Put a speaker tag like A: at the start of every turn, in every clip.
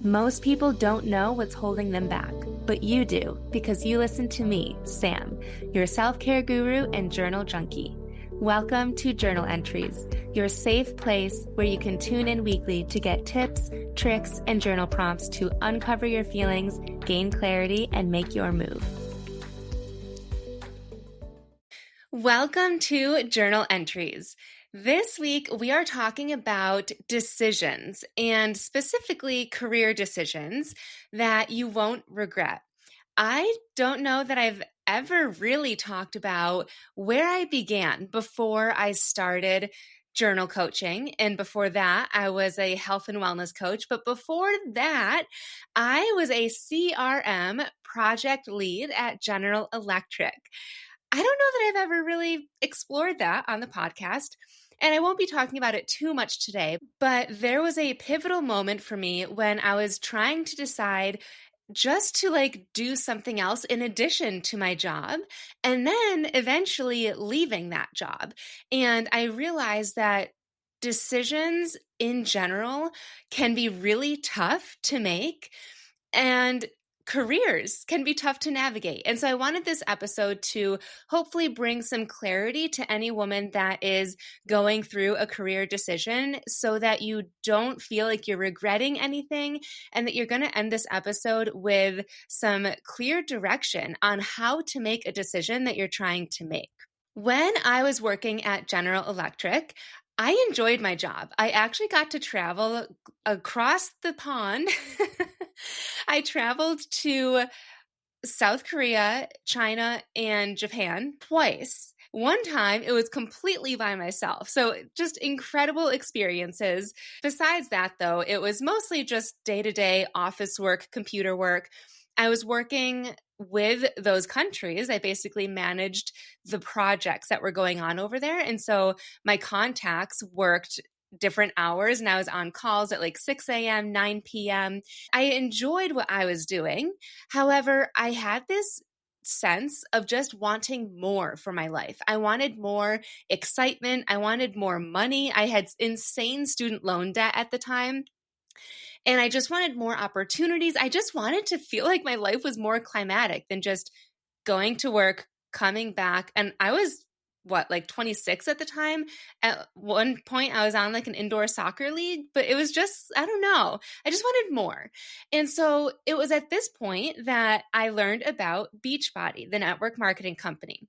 A: Most people don't know what's holding them back, but you do because you listen to me, Sam, your self-care guru and journal junkie. Welcome to Journal Entries, your safe place where you can tune in weekly to get tips, tricks, and journal prompts to uncover your feelings, gain clarity, and make your move. Welcome to Journal Entries. This week, we are talking about decisions and specifically career decisions that you won't regret. I don't know that I've ever really talked about where I began before I started journal coaching. And before that, I was a health and wellness coach. But before that, I was a CRM project lead at General Electric. I don't know that I've ever really explored that on the podcast, and I won't be talking about it too much today, but there was a pivotal moment for me when I was trying to decide just to do something else in addition to my job, and then eventually leaving that job. And I realized that decisions in general can be really tough to make, and careers can be tough to navigate. And so I wanted this episode to hopefully bring some clarity to any woman that is going through a career decision so that you don't feel like you're regretting anything and that you're going to end this episode with some clear direction on how to make a decision that you're trying to make. When I was working at General Electric, I enjoyed my job. I actually got to travel across the pond. I traveled to South Korea, China, and Japan twice. One time, it was completely by myself. So just incredible experiences. Besides that, though, it was mostly just day-to-day office work, computer work. I was working with those countries. I basically managed the projects that were going on over there. And so my contacts worked different hours, and I was on calls at 6 a.m., 9 p.m. I enjoyed what I was doing. However, I had this sense of just wanting more for my life. I wanted more excitement. I wanted more money. I had insane student loan debt at the time. And I just wanted more opportunities. I just wanted to feel like my life was more climatic than just going to work, coming back. And I was 26 at the time. At one point, I was on an indoor soccer league, but it was just, I don't know. I just wanted more. And so it was at this point that I learned about Beachbody, the network marketing company.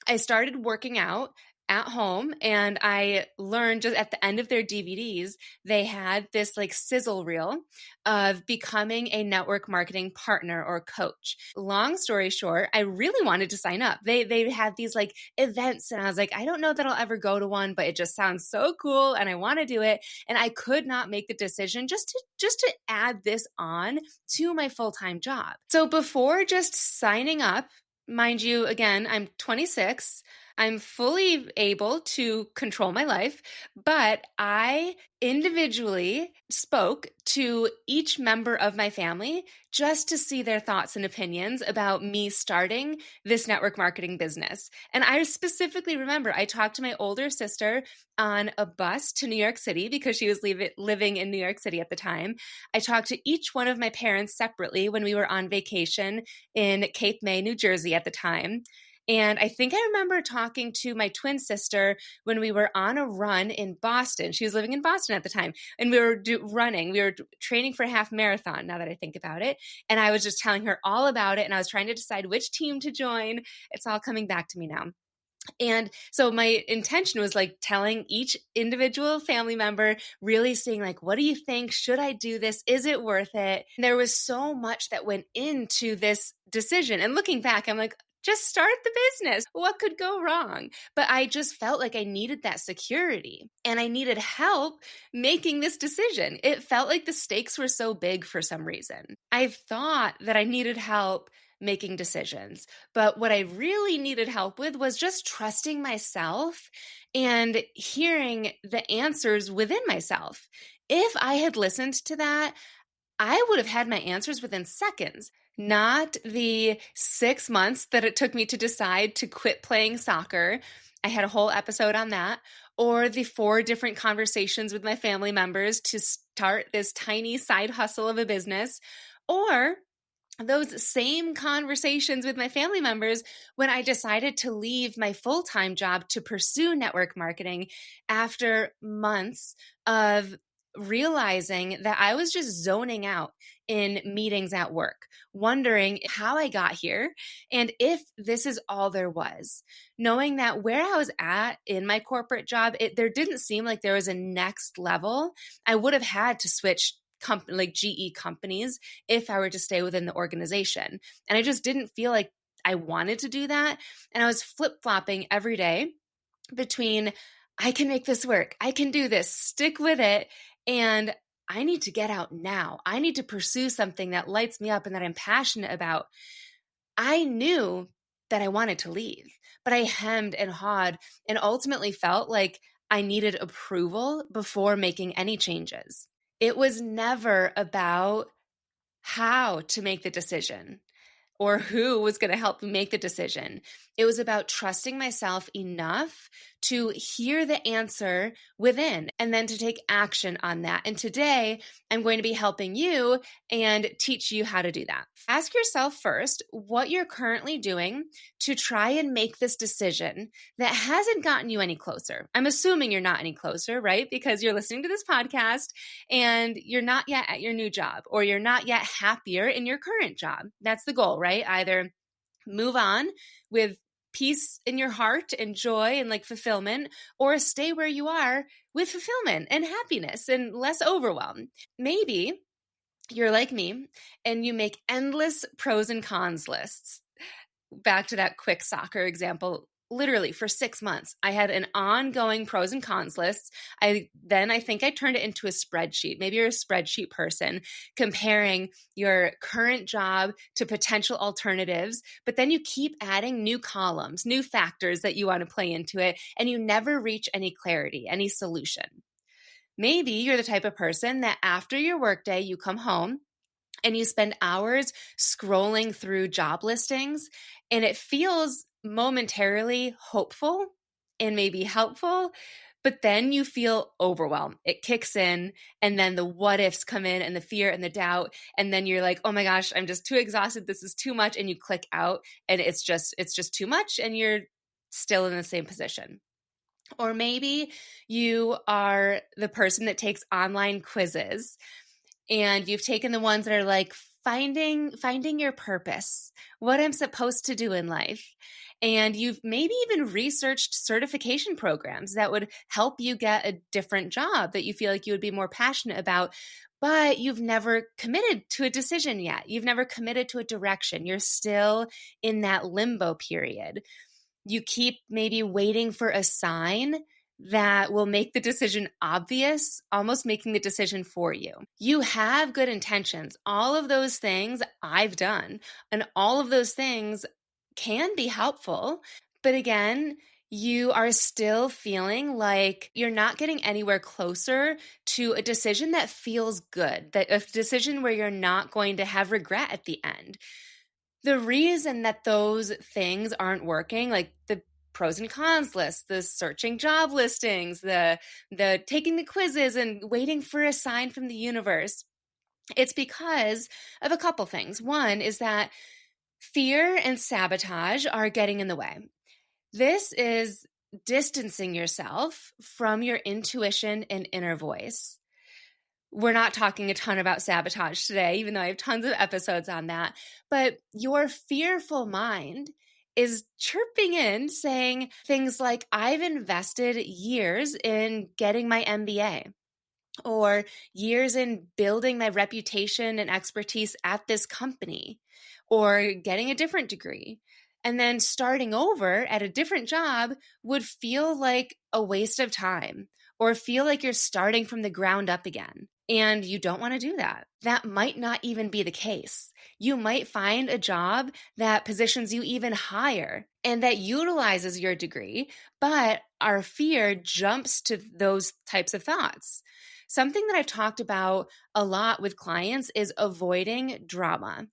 A: I started working out at home, and I learned just at the end of their DVDs, they had this sizzle reel of becoming a network marketing partner or coach. Long story short, I really wanted to sign up. They had these events, and I was I don't know that I'll ever go to one, but it just sounds so cool and I want to do it. And I could not make the decision just to add this on to my full-time job. So before just signing up, mind you, again, I'm 26. I'm fully able to control my life, but I individually spoke to each member of my family just to see their thoughts and opinions about me starting this network marketing business. And I specifically remember I talked to my older sister on a bus to New York City because she was living in New York City at the time. I talked to each one of my parents separately when we were on vacation in Cape May, New Jersey at the time. And I think I remember talking to my twin sister when we were on a run in Boston. She was living in Boston at the time. And we were running. We were training for a half marathon, now that I think about it. And I was just telling her all about it. And I was trying to decide which team to join. It's all coming back to me now. And so my intention was telling each individual family member, really seeing what do you think? Should I do this? Is it worth it? And there was so much that went into this decision. And looking back, I'm just start the business. What could go wrong? But I just felt like I needed that security and I needed help making this decision. It felt like the stakes were so big for some reason. I thought that I needed help making decisions, but what I really needed help with was just trusting myself and hearing the answers within myself. If I had listened to that, I would have had my answers within seconds. Not the 6 months that it took me to decide to quit playing soccer I had a whole episode on that. Or the 4 different conversations with my family members to start this tiny side hustle of a business. Or those same conversations with my family members when I decided to leave my full-time job to pursue network marketing after months of realizing that I was just zoning out in meetings at work, wondering how I got here and if this is all there was. Knowing that where I was at in my corporate job, there didn't seem like there was a next level. I would have had to switch like GE companies if I were to stay within the organization. And I just didn't feel like I wanted to do that. And I was flip-flopping every day between I can make this work, I can do this, stick with it, and I need to get out now. I need to pursue something that lights me up and that I'm passionate about. I knew that I wanted to leave, but I hemmed and hawed and ultimately felt like I needed approval before making any changes. It was never about how to make the decision or who was going to help me make the decision. It was about trusting myself enough to hear the answer within and then to take action on that. And today, I'm going to be helping you and teach you how to do that. Ask yourself first what you're currently doing to try and make this decision that hasn't gotten you any closer. I'm assuming you're not any closer, right? Because you're listening to this podcast and you're not yet at your new job or you're not yet happier in your current job. That's the goal, right? Either move on with peace in your heart and joy and like fulfillment, or stay where you are with fulfillment and happiness and less overwhelm. Maybe you're like me and you make endless pros and cons lists. Back to that quick soccer example, literally for 6 months, I had an ongoing pros and cons list. I think I turned it into a spreadsheet. Maybe you're a spreadsheet person, comparing your current job to potential alternatives, but then you keep adding new columns, new factors that you want to play into it, and you never reach any clarity, any solution. Maybe you're the type of person that after your workday, you come home and you spend hours scrolling through job listings, and it feels momentarily hopeful and maybe helpful, but then you feel overwhelmed. It kicks in, and then the what ifs come in and the fear and the doubt, and then you're like, oh my gosh, I'm just too exhausted. This is too much, and you click out, and it's just too much, and you're still in the same position. Or maybe you are the person that takes online quizzes and you've taken the ones that are like finding your purpose, what I'm supposed to do in life. And you've maybe even researched certification programs that would help you get a different job that you feel like you would be more passionate about, but you've never committed to a decision yet. You've never committed to a direction. You're still in that limbo period. You keep maybe waiting for a sign that will make the decision obvious, almost making the decision for you. You have good intentions. All of those things I've done, and all of those things can be helpful. But again, you are still feeling like you're not getting anywhere closer to a decision that feels good, that a decision where you're not going to have regret at the end. The reason that those things aren't working, like the pros and cons list, the searching job listings, the taking the quizzes and waiting for a sign from the universe, it's because of a couple things. One is that fear and sabotage are getting in the way. This is distancing yourself from your intuition and inner voice. We're not talking a ton about sabotage today, even though I have tons of episodes on that. But your fearful mind is chirping in, saying things like, I've invested years in getting my MBA, or years in building my reputation and expertise at this company, or getting a different degree. And then starting over at a different job would feel like a waste of time, or feel like you're starting from the ground up again. And you don't want to do that. That might not even be the case. You might find a job that positions you even higher and that utilizes your degree, but our fear jumps to those types of thoughts. Something that I've talked about a lot with clients is avoiding drama.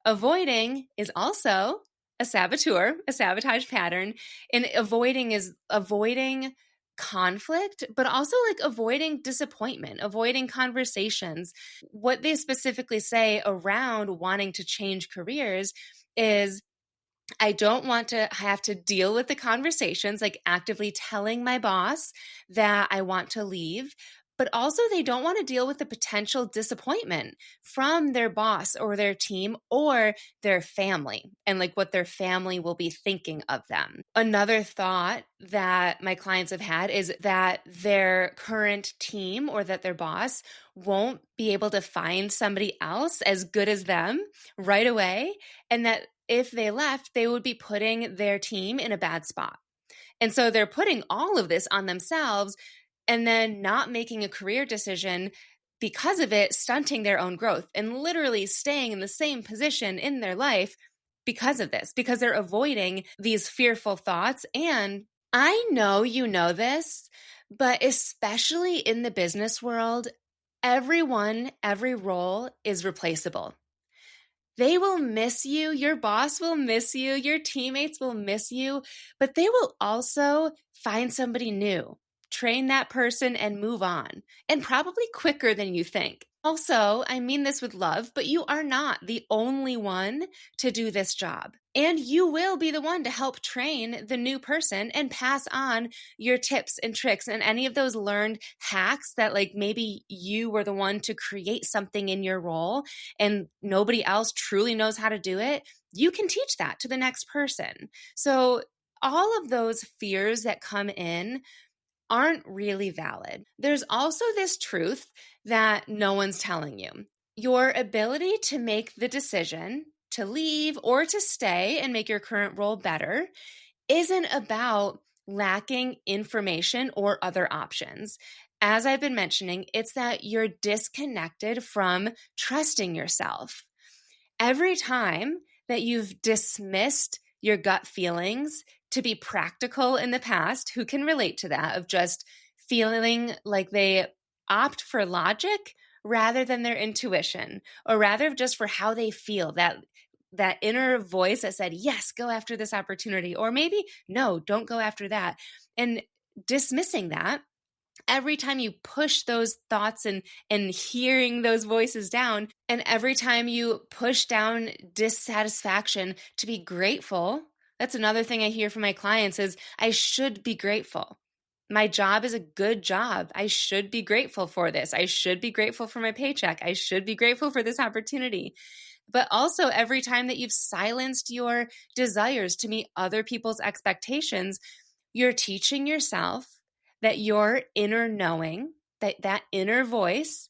A: Avoiding is also a saboteur, a sabotage pattern. And avoiding is avoiding conflict, but also like avoiding disappointment, avoiding conversations. What they specifically say around wanting to change careers is, I don't want to have to deal with the conversations, like actively telling my boss that I want to leave. But also, they don't want to deal with the potential disappointment from their boss or their team or their family and like what their family will be thinking of them. Another thought that my clients have had is that their current team or that their boss won't be able to find somebody else as good as them right away. And that if they left, they would be putting their team in a bad spot. And so they're putting all of this on themselves and then not making a career decision because of it, stunting their own growth and literally staying in the same position in their life because of this, because they're avoiding these fearful thoughts. And I know you know this, but especially in the business world, everyone, every role is replaceable. They will miss you. Your boss will miss you. Your teammates will miss you, but they will also find somebody new, train that person, and move on, and probably quicker than you think. Also, I mean this with love, but you are not the only one to do this job. And you will be the one to help train the new person and pass on your tips and tricks and any of those learned hacks that like maybe you were the one to create something in your role and nobody else truly knows how to do it. You can teach that to the next person. So all of those fears that come in aren't really valid. There's also this truth that no one's telling you. Your ability to make the decision to leave or to stay and make your current role better isn't about lacking information or other options. As I've been mentioning, it's that you're disconnected from trusting yourself. Every time that you've dismissed your gut feelings to be practical in the past, who can relate to that of just feeling like they opt for logic rather than their intuition, or rather just for how they feel, that inner voice that said, yes, go after this opportunity, or maybe no, don't go after that. And dismissing that, every time you push those thoughts and hearing those voices down, and every time you push down dissatisfaction to be grateful, that's another thing I hear from my clients is, I should be grateful. My job is a good job. I should be grateful for this. I should be grateful for my paycheck. I should be grateful for this opportunity. But also every time that you've silenced your desires to meet other people's expectations, you're teaching yourself that your inner knowing, that inner voice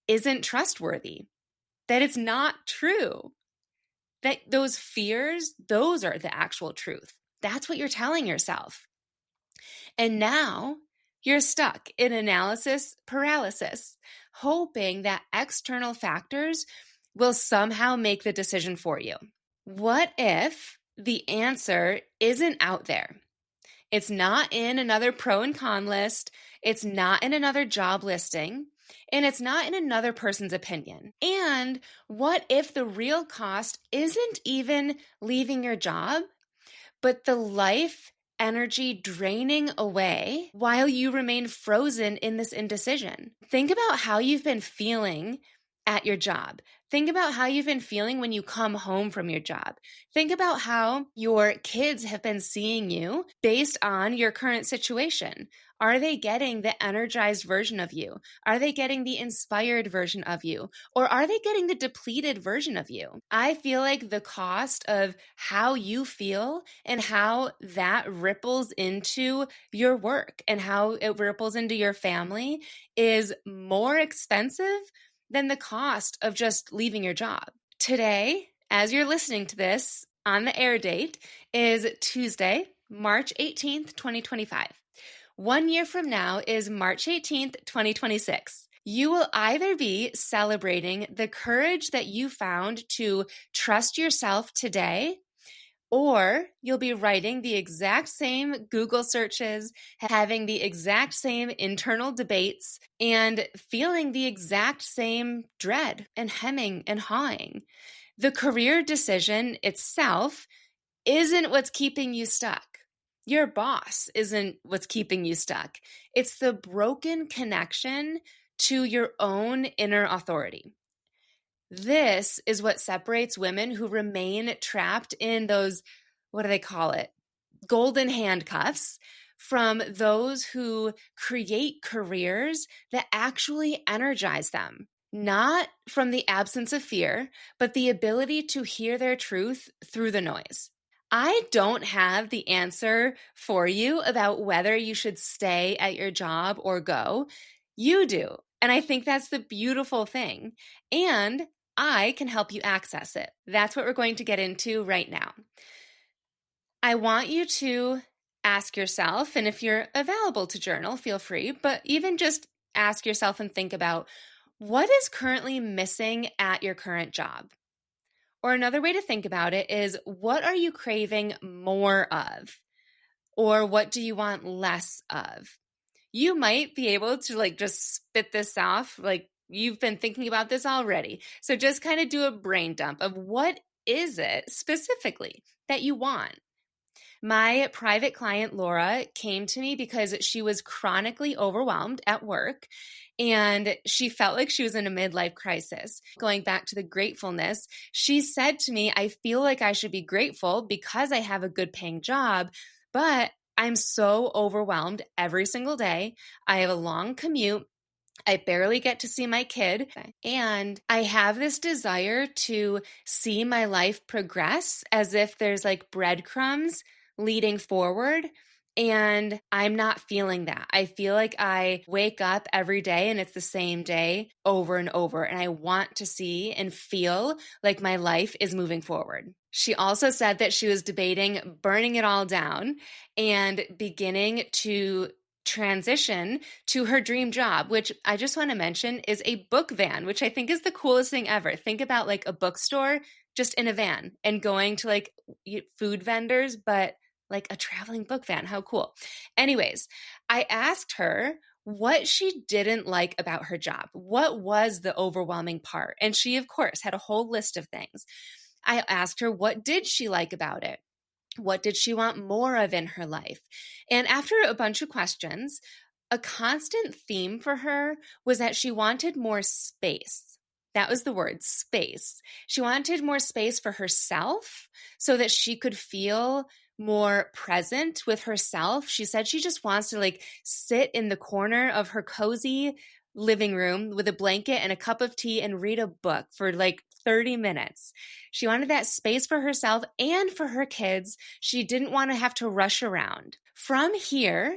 A: isn't trustworthy, that it's not true, that those fears, those are the actual truth. That's what you're telling yourself. And now you're stuck in analysis paralysis, hoping that external factors will somehow make the decision for you. What if the answer isn't out there? It's not in another pro and con list. It's not in another job listing. And it's not in another person's opinion. And what if the real cost isn't even leaving your job, but the life energy draining away while you remain frozen in this indecision? Think about how you've been feeling at your job. Think about how you've been feeling when you come home from your job. Think about how your kids have been seeing you based on your current situation. Are they getting the energized version of you? Are they getting the inspired version of you? Or are they getting the depleted version of you? I feel like the cost of how you feel and how that ripples into your work and how it ripples into your family is more expensive than the cost of just leaving your job. Today, as you're listening to this, on the air date is Tuesday, March 18th, 2025. 1 year from now is March 18th, 2026. You will either be celebrating the courage that you found to trust yourself today, or you'll be writing the exact same Google searches, having the exact same internal debates, and feeling the exact same dread and hemming and hawing. The career decision itself isn't what's keeping you stuck. Your boss isn't what's keeping you stuck. It's the broken connection to your own inner authority. This is what separates women who remain trapped in those, what do they call it? Golden handcuffs from those who create careers that actually energize them. Not from the absence of fear, but the ability to hear their truth through the noise. I don't have the answer for you about whether you should stay at your job or go. You do. And I think that's the beautiful thing. And I can help you access it. That's what we're going to get into right now. I want you to ask yourself, and if you're available to journal, feel free, but even just ask yourself and think about what is currently missing at your current job? Or another way to think about it is, what are you craving more of? Or what do you want less of? You might be able to just spit this off, like you've been thinking about this already. So just kind of do a brain dump of what is it specifically that you want? My private client, Laura, came to me because she was chronically overwhelmed at work and she felt like she was in a midlife crisis. Going back to the gratefulness, she said to me, I feel like I should be grateful because I have a good paying job, but I'm so overwhelmed every single day. I have a long commute. I barely get to see my kid. And I have this desire to see my life progress as if there's breadcrumbs leading forward. And I'm not feeling that. I feel like I wake up every day and it's the same day over and over. And I want to see and feel like my life is moving forward. She also said that she was debating burning it all down and beginning to transition to her dream job, which I just want to mention is a book van, which I think is the coolest thing ever. Think about a bookstore just in a van and going to food vendors, but a traveling book van. How cool. Anyways, I asked her what she didn't like about her job. What was the overwhelming part? And she, of course, had a whole list of things. I asked her, what did she like about it? What did she want more of in her life? And after a bunch of questions, a constant theme for her was that she wanted more space. That was the word, space. She wanted more space for herself so that she could feel more present with herself. She said she just wants to sit in the corner of her cozy living room with a blanket and a cup of tea and read a book for 30 minutes. She wanted that space for herself and for her kids. She didn't want to have to rush around. From here,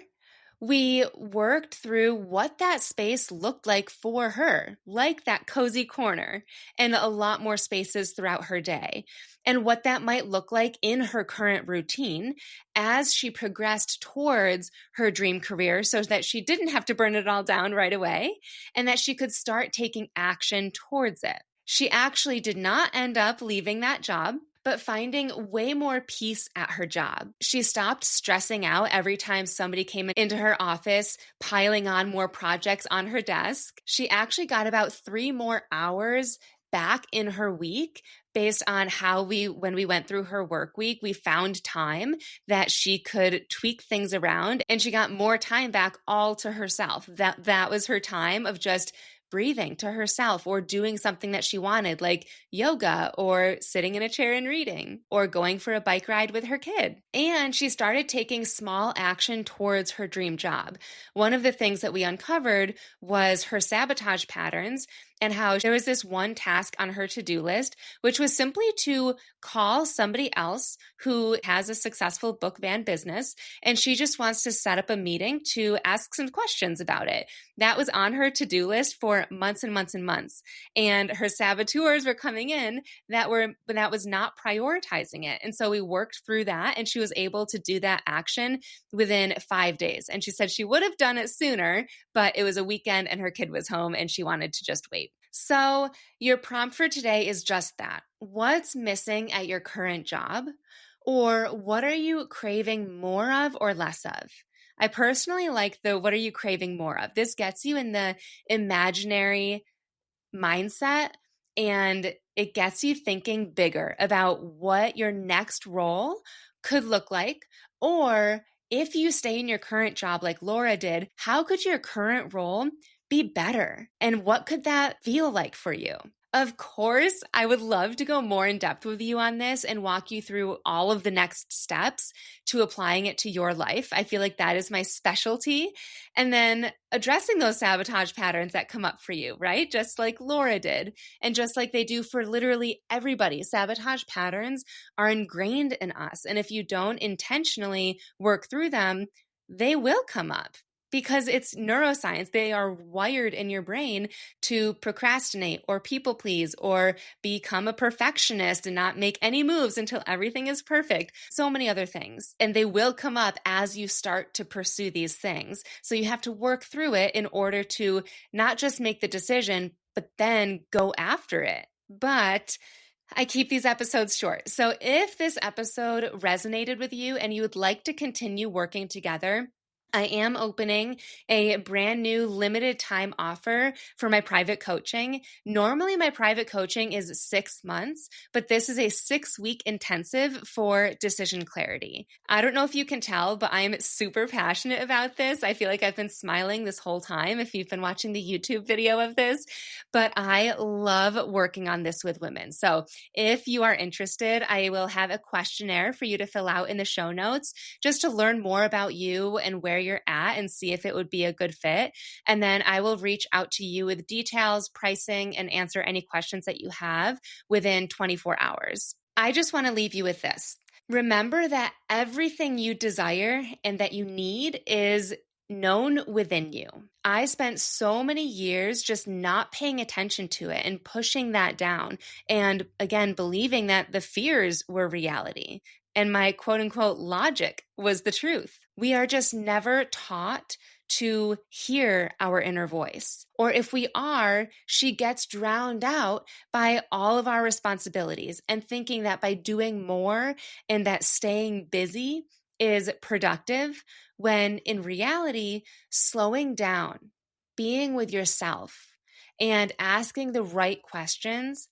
A: we worked through what that space looked like for her, like that cozy corner and a lot more spaces throughout her day, and what that might look like in her current routine as she progressed towards her dream career so that she didn't have to burn it all down right away and that she could start taking action towards it. She actually did not end up leaving that job, but finding way more peace at her job. She stopped stressing out every time somebody came into her office, piling on more projects on her desk. She actually got about 3 more hours back in her week based on how when we went through her work week, we found time that she could tweak things around and she got more time back all to herself. That was her time of just breathing to herself or doing something that she wanted, like yoga or sitting in a chair and reading or going for a bike ride with her kid. And she started taking small action towards her dream job. One of the things that we uncovered was her sabotage patterns and how there was this one task on her to-do list, which was simply to call somebody else who has a successful book van business, and she just wants to set up a meeting to ask some questions about it. That was on her to-do list for months and months and months. And her saboteurs were coming in that was not prioritizing it. And so we worked through that, and she was able to do that action within 5 days. And she said she would have done it sooner, but it was a weekend and her kid was home and she wanted to just wait. So your prompt for today is just that. What's missing at your current job? Or what are you craving more of or less of? I personally like the what are you craving more of? This gets you in the imaginary mindset and It gets you thinking bigger about what your next role could look like, or if you stay in your current job like Laura did, how could your current role be better? And what could that feel like for you? Of course, I would love to go more in depth with you on this and walk you through all of the next steps to applying it to your life. I feel like that is my specialty. And then addressing those sabotage patterns that come up for you, right? Just like Laura did, and just like they do for literally everybody. Sabotage patterns are ingrained in us. And if you don't intentionally work through them, they will come up. Because it's neuroscience. They are wired in your brain to procrastinate or people please or become a perfectionist and not make any moves until everything is perfect. So many other things. And they will come up as you start to pursue these things. So you have to work through it in order to not just make the decision, but then go after it. But I keep these episodes short. So if this episode resonated with you and you would like to continue working together, I am opening a brand new limited time offer for my private coaching. Normally, my private coaching is 6 months, but this is a 6-week intensive for decision clarity. I don't know if you can tell, but I am super passionate about this. I feel like I've been smiling this whole time if you've been watching the YouTube video of this, but I love working on this with women. So if you are interested, I will have a questionnaire for you to fill out in the show notes just to learn more about you and where you're at and see if it would be a good fit. And then I will reach out to you with details, pricing, and answer any questions that you have within 24 hours. I just want to leave you with this. Remember that everything you desire and that you need is known within you. I spent so many years just not paying attention to it and pushing that down. And again, believing that the fears were reality and my quote unquote logic was the truth. We are just never taught to hear our inner voice. Or if we are, she gets drowned out by all of our responsibilities and thinking that by doing more and that staying busy is productive, when in reality, slowing down, being with yourself, and asking the right questions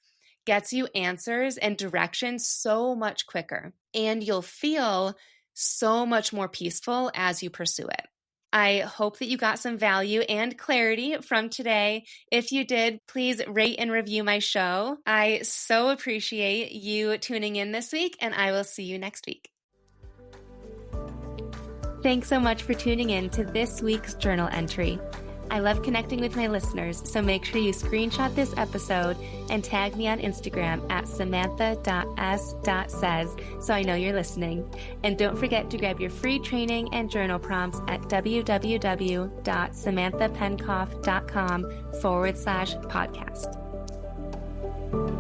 A: gets you answers and direction so much quicker. And you'll feel so much more peaceful as you pursue it. I hope that you got some value and clarity from today. If you did, please rate and review my show. I so appreciate you tuning in this week, and I will see you next week. Thanks so much for tuning in to this week's journal entry. I love connecting with my listeners, so make sure you screenshot this episode and tag me on Instagram at samantha.s.says so I know you're listening. And don't forget to grab your free training and journal prompts at www.samanthapenkoff.com/podcast.